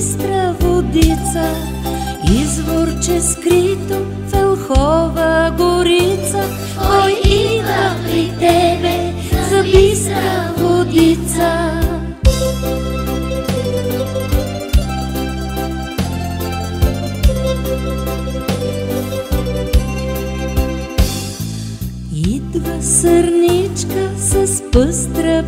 бистра водица, изворче скрито в елхова горица. Кой идва при тебе за бистра водица? Идва сърничка с пъстра